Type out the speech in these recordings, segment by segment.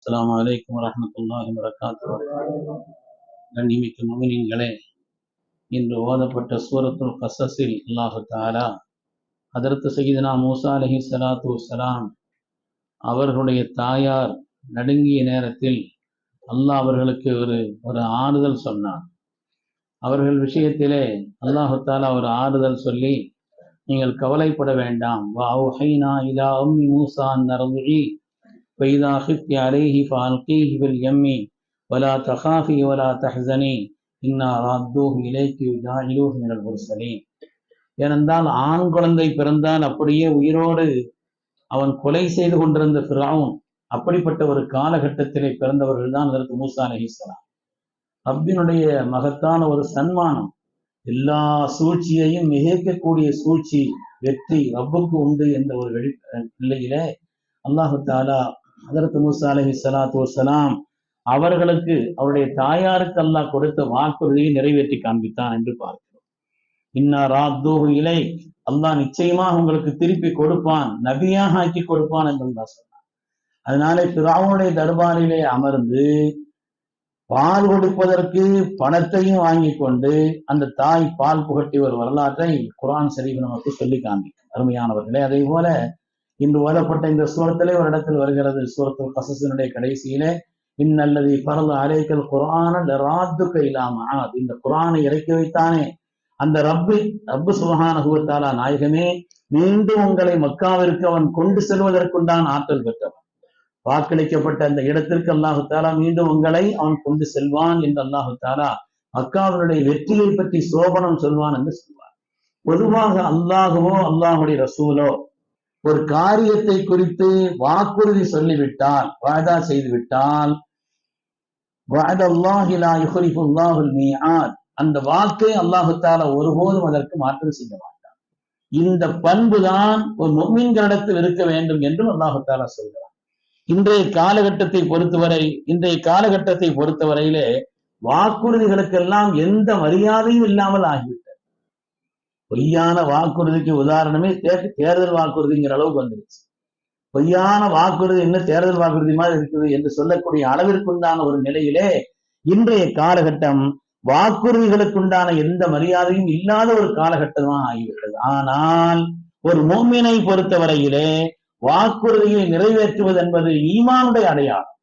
அஸ்ஸலாமு அலைக்கும் வரஹ்மத்துல்லாஹி வபரகாத்துஹு. கண்ணியமிக்க முஃமினீன்களே, இன்று ஓதப்பட்ட சூரத்துல் கஸஸில் அல்லாஹ் தஆலா ஹதரத் சய்யிதுனா மூஸா அலைஹிஸ்ஸலாத்து வஸ்ஸலாம் அவர்களுடைய தாயார் நடுங்கிய நேரத்தில் அல்லாஹ் அவர்களுக்கு ஒரு ஆறுதல் சொன்னார். அவர்கள் விஷயத்திலே அல்லாஹ் தஆலா ஒரு ஆறுதல் சொல்லி, நீங்கள் கவலைப்பட வேண்டாம், வஅவ்ஹைனா இலா உம்மி மூஸா அன் அர்திஇ فإذا خفت عليه فألقيه في اليم ولا تخافي ولا تحزني إنا رادوه إليك وجاعلوه من المرسلين. ஏனென்றால் ஆண் குழந்தை பிறந்தால் அப்படியே உயிரோடு அவன் கொலை செய்து கொண்டிருந்த ஃபிரௌன், அப்படிப்பட்ட ஒரு காலகட்டத்திலே பிறந்தவர்கள் தான் அதற்கு மூஸா அலைஹிஸ்ஸலாம். ரப்பினுடைய மகத்தான ஒரு சன்மானம், எல்லா சூழ்ச்சியையும் மிகைக்கக்கூடிய சூழ்ச்சி, வெற்றி ரப்புக்கு உண்டு என்ற ஒரு நிலையிலே அல்லாஹு தஆலா ஹதரத் மூஸா அலைஹிஸ்ஸலாத்து வஸ்ஸலாம் அவர்களுக்கு அவருடைய தாயாருக்கு அல்லாஹ் கொடுத்த வாக்குறுதியை நிறைவேற்றி காண்பித்தான் என்று பார்க்கிறோம். இன்னா ராத்தூஹு இலைக், அல்லாஹ் நிச்சயமாக உங்களுக்கு திருப்பி கொடுப்பான், நபியாக ஆக்கி கொடுப்பான் என்று அல்லாஹ் சொன்னான். அதனாலே ஃபிரௌனுடைய தர்பாரிலே அமர்ந்து பால் கொடுப்பதற்கு பணத்தையும் வாங்கி கொண்டு அந்த தாய் பால் புகட்டிய ஒரு வரலாற்றை குர்ஆன் ஷரீஃப் நமக்கு சொல்லி காண்பிக்கும். அருமையானவர்களே, அதே போல இன்று ஓதப்பட்ட இந்த சூரத்திலே ஒரு இடத்தில் வருகிறது, சூரத்துல் கஸஸினுடைய கடைசியிலே, இன்னல்லதி ஃபரத அலைக்கல் குர்ஆன லராத்துக இலா மஆத். இந்த குர்ஆனை இறக்கி வைத்தானே அந்த ரப்பு சுப்ஹானஹு வ தஆலா, நாயகமே, மீண்டும் உங்களை மக்காவிற்கு அவன் கொண்டு செல்வதற்குண்டான ஆற்றல் பெற்றவன். வாக்களிக்கப்பட்ட அந்த இடத்திற்கு அல்லாஹு தஆலா மீண்டும் உங்களை அவன் கொண்டு செல்வான் என்று அல்லாஹு தஆலா மக்காவினுடைய வெற்றியை பற்றி சோபனம் சொல்வான் என்று சொல்வார். பொதுவாக அல்லாஹுவோ அல்லாஹுடைய ரசூலோ ஒரு காரியத்தை குறித்து வாக்குறுதி சொல்லிவிட்டால், வாதா செய்துவிட்டால், அந்த வாக்கை அல்லாஹு தஆலா ஒருபோதும் அதற்கு மாற்றம் செய்ய மாட்டான். இந்த பண்புதான் ஒரு முஃமின்களிடத்தில் இருக்க வேண்டும் என்றும் அல்லாஹு தஆலா சொல்கிறான். இன்றைய காலகட்டத்தை பொறுத்தவரையிலே வாக்குறுதிகளுக்கெல்லாம் எந்த மரியாதையும் இல்லாமல் ஆகிவிட்டது. பொய்யான வாக்குறுதிக்கு உதாரணமே தேர்தல் வாக்குறுதிங்கிற அளவுக்கு வந்துருச்சு. பொய்யான வாக்குறுதி என்ன தேர்தல் வாக்குறுதி மாதிரி இருக்குது என்று சொல்லக்கூடிய அளவிற்குண்டான ஒரு நிலையிலே இன்றைய காலகட்டம் வாக்குறுதிகளுக்குண்டான எந்த மரியாதையும் இல்லாத ஒரு காலகட்டமாக ஆகிவிட்டது. ஆனால் ஒரு முஃமினை பொறுத்தவரையிலே வாக்குறுதியை நிறைவேற்றுவது என்பது ஈமானுடைய அடையாளம்.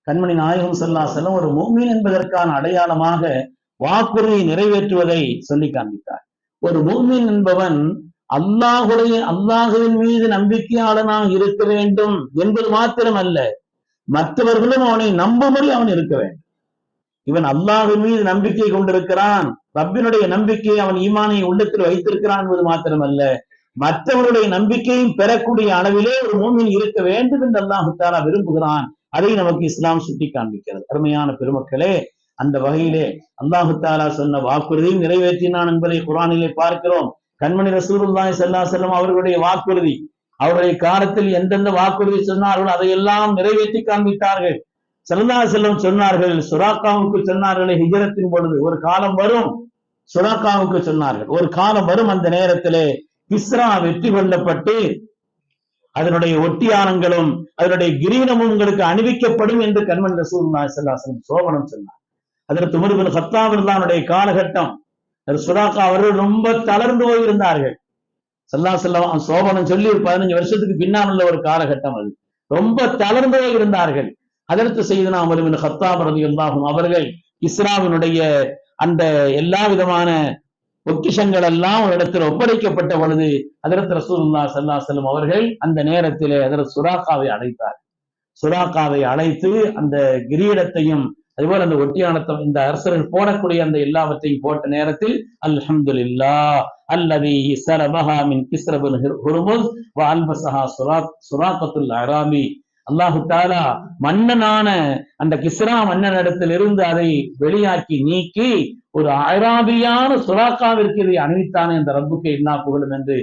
கண்மணி நாயகம் ஸல்லல்லாஹு அலைஹி வஸல்லம் ஒரு முஃமின் என்பதற்கான அடையாளமாக வாக்குறுதியை நிறைவேற்றுவதை சொல்லி காண்பித்தார். ஒரு முஃமின் என்பவன் அல்லாஹுவின் மீது நம்பிக்கையாளனாக இருக்க வேண்டும் என்பது மாத்திரமல்ல, மற்றவர்களும் அவனை நம்பும்படி அவன் இருக்க வேண்டும். இவன் அல்லாஹ்வின் மீது நம்பிக்கை கொண்டிருக்கிறான், ரப்பினுடைய நம்பிக்கையை அவன் ஈமானை உள்ளத்தில் வைத்திருக்கிறான் என்பது மாத்திரமல்ல, மற்றவருடைய நம்பிக்கையும் பெறக்கூடிய அளவிலே ஒரு முஃமின் இருக்க வேண்டும் என்று அல்லாஹ் தஆலா விரும்புகிறான். அதை நமக்கு இஸ்லாம் சுட்டி காண்பிக்கிறது. அருமையான பெருமக்களே, அந்த வகையிலே அல்லாஹு தஆலா சொன்ன வாக்குறுதியும் நிறைவேற்றினான் என்பதை குர்ஆனிலே பார்க்கிறோம். கண்மணி ரசூலுல்லாஹி ஸல்லல்லாஹு அலைஹி வஸல்லம் அவர்களுடைய வாக்குறுதி, அவருடைய காலத்தில் எந்தெந்த வாக்குறுதி சொன்னார்களோ அதையெல்லாம் நிறைவேற்றி காண்பித்தார்கள். ஸல்லல்லாஹு அலைஹி வஸல்லம் சொன்னார்கள், சுராக்காவுக்கு சொன்னார்களே ஹிஜ்ரத்தின் பொழுது ஒரு காலம் வரும், சுராக்காவுக்கு சொன்னார்கள் ஒரு காலம் வரும், அந்த நேரத்திலே கிஸ்ரா வெற்றி கொள்ளப்பட்டு அதனுடைய ஒட்டியானங்களும் அதனுடைய கிரீடமும் உங்களுக்கு அணிவிக்கப்படும் என்று கண்மணி ரசூலுல்லாஹி ஸல்லல்லாஹு அலைஹி வஸல்லம் சோபனம் சொன்னார். அதற்கு உமர் இப்னு கத்தாப் ரலியல்லாஹு காலகட்டம், சுராக்கா அவர்கள் ரொம்ப தளர்ந்து போயிருந்தார்கள். ஸல்லல்லாஹு அலைஹி வஸல்லம் சோபனம் சொல்லி 15 வருஷத்துக்கு பின்னால் உள்ள ஒரு காலகட்டம், அது ரொம்ப தளர்ந்து போயிருந்தார்கள். அதற்கு சய்யிதுனா உமர் இப்னு கத்தாப் ரலியல்லாஹு அவர்கள் இஸ்ராவினுடைய அந்த எல்லா விதமான பொக்கிஷங்கள் எல்லாம் ஒரு இடத்தில் ஒப்படைக்கப்பட்ட பொழுது ஹஜ்ரத் ரசூலுல்லாஹி ஸல்லல்லாஹு அலைஹி வஸல்லம் அவர்கள் அந்த நேரத்திலே ஹஜ்ரத் சுராக்காவை அழைத்தார். சுராக்காவை அழைத்து அந்த கிரீடத்தையும் அதுபோல அந்த ஒட்டியானத்தை இந்த அரசர்கள் போடக்கூடிய அந்த எல்லாவற்றையும் போட்ட நேரத்தில் அல்ஹம்துலில்லாஹ் அல்லதி ஸலபஹா மின் கிஸ்ர பின் ஹுர்முஸ் வ அல்பஸஹா சுராக்கத்துல் அராபி அல்லாஹு தாலா மன்னனான அந்த கிஸ்ரா மன்னனிடத்திலிருந்து அதை வெளியாக்கி நீக்கி ஒரு அராபியான சுராக்காவிற்கு இதை அணிவித்தானே அந்த ரப்புக்கு என்ன புகழும் என்று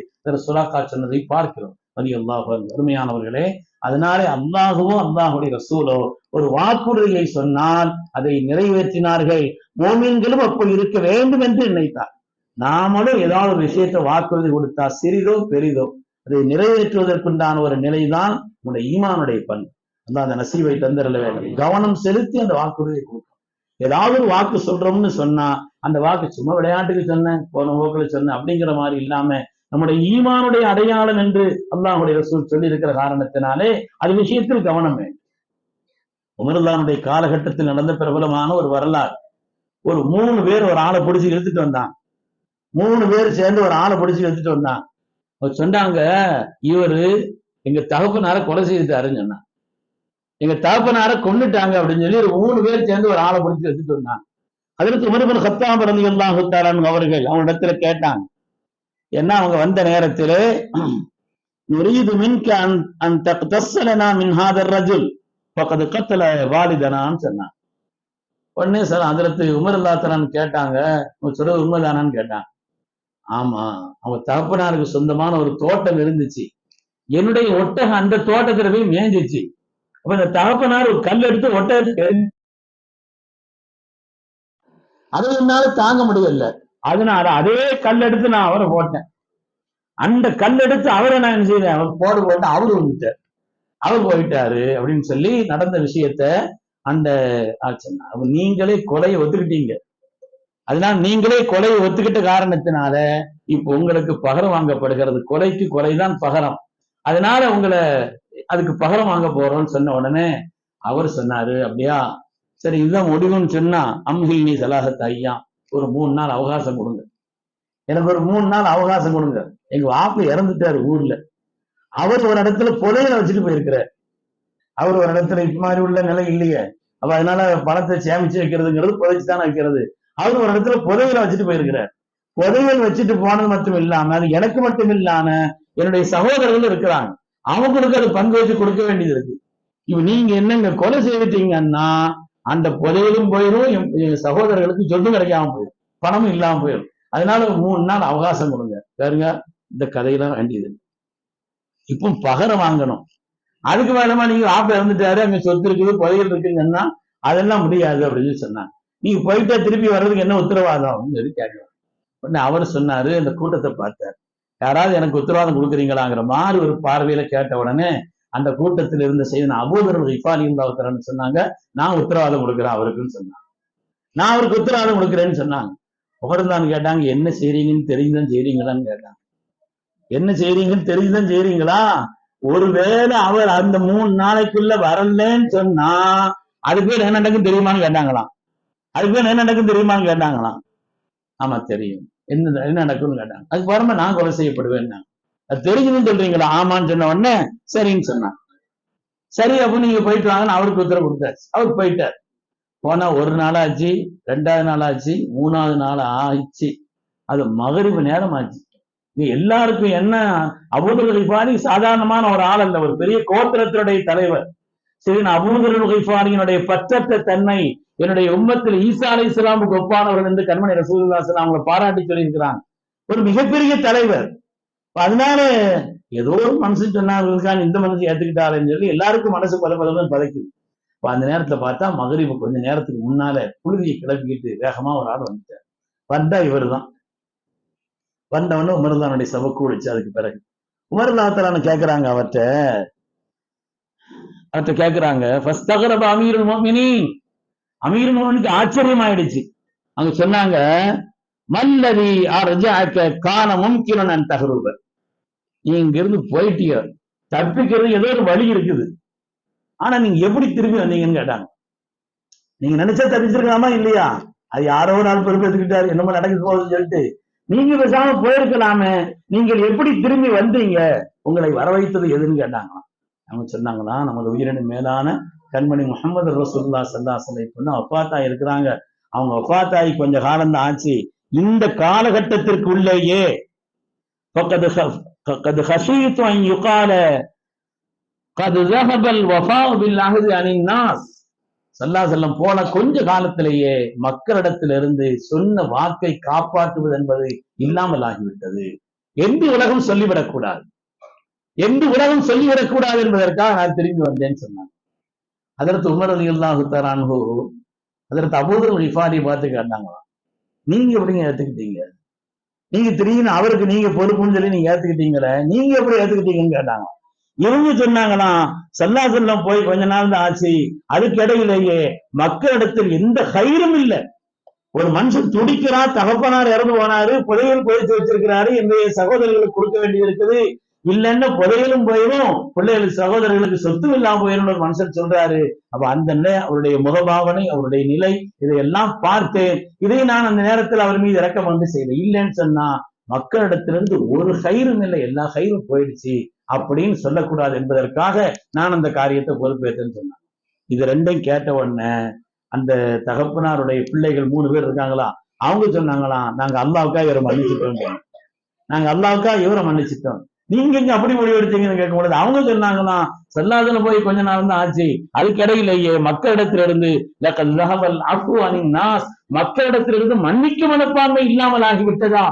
சுராக்கா சொன்னதை பார்க்கிறோம். அது அல்லாஹ் அருமையானவர்களே, அதனாலே அல்லாஹுவோ அல்லாஹுடைய ரசூலோ ஒரு வாக்குறுதியை சொன்னால் அதை நிறைவேற்றினார்கள். மோமீன்களும் அப்போ இருக்க வேண்டும் என்று நினைத்தார். நாமளும் ஏதாவது ஒரு விஷயத்தை வாக்குறுதி கொடுத்தா சிறிதோ பெரிதோ அதை நிறைவேற்றுவதற்குண்டான ஒரு நிலைதான் உங்களுடைய ஈமானுடைய பண். அந்த நசீவை தந்திரல வேண்டும். கவனம் செலுத்தி அந்த வாக்குறுதியை கொடுக்கும். ஏதாவது ஒரு வாக்கு சொல்றோம்னு சொன்னா அந்த வாக்கு சும்மா விளையாட்டுக்கு சொன்னேன், போன போக்குல சொன்னேன் அப்படிங்கிற மாதிரி இல்லாம நம்முடைய ஈமானுடைய அடையாளம் என்று அல்லாஹ்வுடைய ரசூல் சொல்லி இருக்கிற காரணத்தினாலே அது விஷயத்தில் கவனம் வேண்டும். உமர்லானுடைய காலகட்டத்தில் நடந்த பிரபலமான ஒரு வரலாறு. ஒரு 3 பேர் ஒரு ஆளை பிடிச்சி இழுத்துட்டு வந்தான். 3 பேர் சேர்ந்து ஒரு ஆளை பிடிச்சி இழுத்துட்டு வந்தான். அவர் சொன்னாங்க, இவரு எங்க தகப்பனார கொலை செய்துட்டாருன்னு சொன்னான். எங்க தகப்பனார கொன்னுட்டாங்க அப்படின்னு சொல்லி ஒரு 3 பேர் சேர்ந்து ஒரு ஆளை பிடிச்சி எடுத்துட்டு வந்தாங்க. அதற்கு உமர் இப்னு கத்தாப் ரலியல்லாஹு தஆலா அவர்கள் அவனிடத்துல கேட்டாங்க. ஏன்னா அவங்க வந்த நேரத்தில் நுரீது மின்க அன் தக்தஸ்ஸலனா மின் ஹாதர் ரஜுல் ஃபகத் கத்தல வாலிதனான்னு சொன்னாங்க. உடனே சார் அதற்கு உமர் ரலியல்லாஹு தஆலா கேட்டாங்க, சொல்றது உண்மைதானான்னு கேட்டாங்க. ஆமா, அவங்க தகப்பனாருக்கு சொந்தமான ஒரு தோட்டம் இருந்துச்சு, என்னுடைய ஒட்டகம் அந்த தோட்டத்துல போய் மேய்ஞ்சிச்சு. அப்ப இந்த தகப்பனார் ஒரு கல் எடுத்து ஒட்டகத்துக்கு அது என்னால தாங்க முடியல, அதனால அதே கல் எடுத்து நான் அவரை போட்டேன். அந்த கல் எடுத்து அவரை நான் என்ன செய்யறேன், அவர் போட்டு அவரு வந்துட்டார், அவர் போயிட்டாரு அப்படின்னு சொல்லி நடந்த விஷயத்த அந்த சொன்னார். நீங்களே கொலையை ஒத்துக்கிட்டீங்க, அதனால நீங்களே கொலையை ஒத்துக்கிட்ட காரணத்தினால இப்ப உங்களுக்கு பகரம் வாங்கப்படுகிறது. கொலைக்கு கொலைதான் பகரம், அதனால உங்களை அதுக்கு பகரம் வாங்க போறோம்னு சொன்ன உடனே அவர் சொன்னாரு, அப்படியா சரி இதுதான் முடிவுன்னு சொன்னா அம்ஹில் நீ சலாஹத் ஐயா, ஒரு 3 நாள் அவகாசம் கொடுங்க, எனக்கு ஒரு 3 நாள் அவகாசம் கொடுங்க. எங்க வாப்பு இறந்துட்டாரு ஊர்ல, அவர் ஒரு இடத்துல புதையில வச்சுட்டு போயிருக்கிறார். அவர் ஒரு இடத்துல இப்ப மாதிரி உள்ள நிலை இல்லையே, அப்ப அதனால பணத்தை சேமிச்சு வைக்கிறதுங்கிறது புதைச்சுதானே வைக்கிறது. அவர் ஒரு இடத்துல புதையில வச்சுட்டு போயிருக்கிறார். புதையல் வச்சுட்டு போனது மட்டும் இல்லாம அது எனக்கு மட்டும் இல்லாம என்னுடைய சகோதரர்கள் இருக்கிறாங்க, அவங்களுக்கு அது பங்கு வச்சு கொடுக்க வேண்டியது இருக்கு. இப்ப நீங்க என்னங்க கொலை செய்துட்டீங்கன்னா அந்த புதையலும் போயிடும், என் சகோதரர்களுக்கு சொத்து கிடைக்காம போயிடும், பணமும் இல்லாம போயிடும். அதனால 3 நாள் அவகாசம் கொடுங்க. பாருங்க, இந்த கதையெல்லாம் வேண்டியது. இப்போ பகரம் வாங்கணும், அதுக்கு மேலமா நீங்க ஆப்ப இறந்துட்டாரு, அங்க சொத்து இருக்குது புதையல் இருக்குங்கன்னா அதெல்லாம் முடியாது அப்படின்னு சொன்னாங்க. நீங்க போயிட்டா திருப்பி வர்றதுக்கு என்ன உத்தரவாதம் அப்படின்னு சொல்லி கேட்கலாம். உடனே அவர் சொன்னாரு, அந்த கூட்டத்தை பார்த்தார், யாராவது எனக்கு உத்தரவாதம் கொடுக்குறீங்களாங்கிற மாதிரி ஒரு பார்வையில கேட்ட உடனே அந்த கூட்டத்தில் இருந்த செய்தி அபூதர் கிஃபாரி ரலியல்லாஹு சொன்னாங்க, நான் உத்தரவாதம் கொடுக்குறேன் அவருக்குன்னு சொன்னாங்க. நான் அவருக்கு உத்தரவாதம் கொடுக்குறேன்னு சொன்னாங்க. உமர்தான் கேட்டாங்க, என்ன செய்றீங்கன்னு தெரிஞ்சுதான் செய்றீங்களான்னு கேட்டாங்க. என்ன செய்றீங்கன்னு தெரிஞ்சுதான் செய்றீங்களா? ஒருவேளை அவர் அந்த 3 நாளைக்குள்ள வரலன்னு சொன்னா அது பேர் என்ன நடக்கும் தெரியுமான்னு கேட்டாங்களாம். அது பேர் என்ன நடக்கும் தெரியுமான்னு கேட்டாங்களாம். ஆமா தெரியும், என்ன நடக்கும்னு கேட்டாங்க. அதுக்கு வரமா நான் கொலை செய்யப்படுவேன், அது தெரிஞ்சுன்னு சொல்றீங்களா? ஆமான்னு சொன்ன உடனே சரின்னு சொன்னான். சரி அப்ப நீங்க போயிட்டு வாங்கன்னு அவருக்கு உத்தரவு கொடுத்தாச்சு. அவர் போயிட்டார். போனா 1 நாள் ஆச்சு, 2வது நாள் ஆச்சு, 3வது நாள் ஆச்சு, அது மகரிபு நேரம் ஆச்சு. எல்லாருக்கும் என்ன, அபூதர் கிஃபாரி சாதாரணமான ஒரு ஆள் அல்ல, ஒரு பெரிய கோத்திரத்தினுடைய தலைவர். சரி, அபூதர் கிஃபாரியினுடைய பற்றற்ற தன்மை என்னுடைய உம்மத்தில் ஈசா அலைஹிஸ்ஸலாமுக்கு ஒப்பானவர்கள் என்று கண்மணி ரசூலுல்லாஹி ஸல்லல்லாஹு அலைஹி வஸல்லம் பாராட்டி சொல்லியிருக்கிறாங்க. ஒரு மிகப்பெரிய தலைவர். அதனால ஏதோ ஒரு மனுஷன் சொன்னாங்க, இந்த மனுஷன் ஏத்துக்கிட்டாருன்னு சொல்லி எல்லாருக்கும் மனசு பதப்பதம் பதைக்குது. அந்த நேரத்துல பார்த்தா மகரிபு கொஞ்ச நேரத்துக்கு முன்னால புழுதியை கிளப்பிக்கிட்டு வேகமா ஒரு ஆள் வந்துட்டார். வந்தா இவர் தான். வந்தவொன்னு உமர்தானுடைய சபை கூடிச்சு. அதுக்கு பிறகு உமர்லாத்தலான்னு கேட்கிறாங்க, அவர்கிட்ட கேட்கிறாங்க, ஃபஸ்தகரப அமீருல் முஃமினீன், அமீருல் முஃமினீனுக்கு ஆச்சரியம் ஆயிடுச்சு. அவங்க சொன்னாங்க, மல்லதி அர்ஜஅக கான மும்கினன் அன் தஹ்ருப, நீ இங்க இருந்து போயிட்டிய, தப்பிக்கிறது ஏதோ ஒரு வழி இருக்குது, ஆனா நீங்க எப்படி திரும்பி வந்தீங்கன்னு கேட்டாங்க. நீங்க நினைச்சா தப்பிச்சிருக்கலாமா இல்லையா? அது யாரோ ஒரு ஆள் பொறுப்பேற்றுக்கிட்டாரு, என்னமோ நடக்க போகுதுன்னு சொல்லிட்டு நீங்க பேசாம போயிருக்கலாமே, நீங்கள் எப்படி திரும்பி வந்தீங்க, உங்களை வரவைத்தது எதுன்னு கேட்டாங்களாம். அவங்க சொன்னாங்களா, நமது உயிரினும் மேலான கண்மணி முஹம்மது ரசூலுல்லாஹி ஸல்லல்லாஹு அலைஹி வஸல்லம் பொண்ணு வஃபாத்தாய் இருக்கிறாங்க. அவங்க வஃபாத்தாய் கொஞ்ச காலம் தான் ஆச்சு. இந்த காலகட்டத்திற்குள்ளேயே ஃபக்கத் ஹஷீது அன் யுகால கது ஸஹபல் வஃபாஉ பில் அஹ்தி அனின் நாஸ். ஸல்லல்லாஹு அலைஹி வஸல்லம் போன கொஞ்ச காலத்திலேயே மக்களிடத்திலிருந்து சொன்ன வாக்கை காப்பாற்றுவது என்பது இல்லாமல் ஆகிவிட்டது என்று உலகம் சொல்லிவிடக்கூடாது, என்று உலகம் சொல்லிவிடக்கூடாது என்பதற்காக நான் திரும்பி வந்தேன்னு சொன்னாங்க. ஹஜ்ரத் உமர் ரலியல்லாஹு தஆலா அன்ஹு ஹஜ்ரத் அபூதர் கிஃபாரி பார்த்து கேட்டாங்களாம், நீங்க எப்படிங்க ஏத்துக்கிட்டீங்க? நீங்க திடீர்னு அவருக்கு நீங்க பொறுப்புன்னு சொல்லி நீங்க ஏத்துக்கிட்டீங்களே, நீங்க எப்படி ஏத்துக்கிட்டீங்கன்னு கேட்டாங்க. இவங்க சொன்னாங்களாம், ஸல்லல்லாஹு அலைஹி வஸல்லம் போய் கொஞ்ச நாள் தான் ஆச்சு, அதுக்கு இடையிலேயே மக்களிடத்தில் எந்த கயிறும் இல்லை. ஒரு மனுஷன் துடிக்கிறான், தகப்பனார் இறந்து போனாரு, புதையல் புதைச்சு வச்சிருக்கிறாரு, என்னுடைய சகோதரர்களுக்கு கொடுக்க வேண்டியது இருக்குது, இல்லைன்னா புதையலும் போயிடும், பிள்ளைகளுக்கு சகோதரர்களுக்கு சொத்து இல்லாம போயிடும் ஒரு மனுஷன் சொல்றாரு. அப்ப அந்த அவருடைய முகபாவனை, அவருடைய நிலை, இதையெல்லாம் பார்த்தேன். இதை நான் அந்த நேரத்தில் அவர் மீது இறக்கம் வந்து செய்யல. இல்லைன்னு சொன்னா மக்களிடத்திலிருந்து ஒரு கயிறும் இல்லை, எல்லா கயிறும் போயிடுச்சு அப்படின்னு சொல்லக்கூடாது என்பதற்காக நான் அந்த காரியத்தை பொறுப்பேற்றேன்னு சொன்னேன். இது ரெண்டையும் கேட்ட உடனே அந்த தகப்பனாருடைய பிள்ளைகள் 3 பேர் இருக்காங்களா, அவங்க சொன்னாங்களாம், நாங்க அல்லாவுக்கா இவரை மன்னிச்சுட்டோம், நாங்க அல்லாவுக்கா இவரை மன்னிச்சுட்டோம். நீங்க இங்க அப்படி முடிவு எடுத்தீங்கன்னு கேட்கும் பொழுது அவங்க சொன்னாங்களாம், ஸல்லல்லாஹு போய் கொஞ்ச நாள் தான் ஆச்சு, அதுக்கிடையிலேயே மக்களிடத்திலிருந்து லகத் ஸஹபல் அஃபு அனின் நாஸ், மக்களிடத்திலிருந்து மன்னிக்கும் மனப்பான்மை இல்லாமல் ஆகிவிட்டதா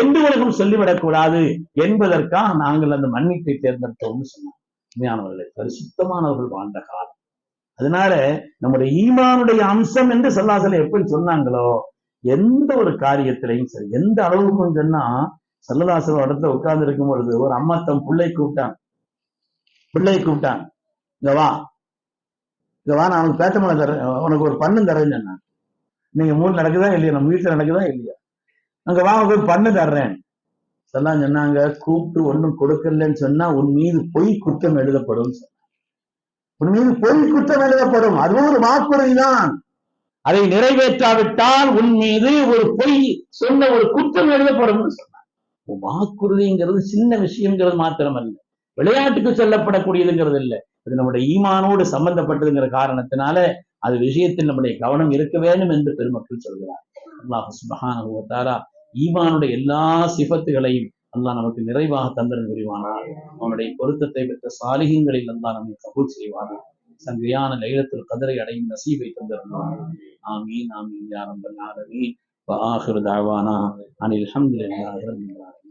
என்று உலகம் சொல்லிவிடக்கூடாது என்பதற்காக நாங்கள் அந்த மன்னிப்பை தேர்ந்தெடுத்தோம்னு சொன்னாங்க. உண்மையானவர்களே, பரிசுத்தமானவர்கள் வாழ்ந்த காலம். அதனால நம்முடைய ஈமானுடைய அம்சம் என்று ஸல்லல்லாஹு அலைஹி எப்படி சொன்னாங்களோ, எந்த ஒரு காரியத்திலையும் சரி, எந்த அளவுக்கும் சொன்னா, ஸல்லல்லாஹு அலைஹி வஸல்லம் இடத்துல உட்கார்ந்து இருக்கும் பொழுது ஒரு அம்மா தம் பிள்ளை கூப்பிட்டாங்க, இங்க வா, நான் உனக்கு பேத்தமலை தரேன், உனக்கு ஒரு பண்ணு தரேன்னு சொன்னாங்க. நீங்க மூணு நடக்குதா இல்லையா, நம்ம வீட்டுல நடக்குதா இல்லையா, அங்க வா போய் பண்ணு தர்றேன். ஸல்லல்லாஹு சொன்னாங்க, கூப்பிட்டு ஒண்ணும் கொடுக்கலன்னு சொன்னா உன் மீது பொய் குற்றம் எழுதப்படும், உன் மீது பொய் குற்றம் எழுதப்படும், அதுவும் ஒரு வாக்குறுதிதான். அதை நிறைவேற்றாவிட்டால் உன் மீது ஒரு பொய் சொன்ன ஒரு குற்றம் எழுதப்படும் சொன்னார். வாக்குறுதிங்கிறது சின்ன விஷயங்கிறது மாத்திரமல்ல, விளையாட்டுக்கு சொல்லப்படக்கூடியதுங்கிறது இல்லை, அது நம்முடைய ஈமானோடு சம்பந்தப்பட்டதுங்கிற காரணத்தினால அது விஷயத்தில் நம்முடைய கவனம் இருக்க வேண்டும் என்று பெருமக்கள் சொல்கிறார். அல்லாஹ் சுப்ஹானஹு வ தஆலா ஈமானுடைய எல்லா சிஃபத்துகளையும் அல்லாஹ் நமக்கு நிறைவாக தந்தரன் புரிவானார். அவனுடைய பொருத்தத்தை பெற்ற சாலிஹீன்களில் அல்லாஹ் நம்மை கபூல் செய்வானார். சங்கையான லைலத்துல் கத்ரை அடையும் நசீபை தந்தருவானார். ஆமீன் ஆமீன் யா ரப்பல் ஆலமீன். வ ஆகிரு தஅவானா அனில் ஹம்துலில்லாஹி ரப்பில் ஆலமீன்.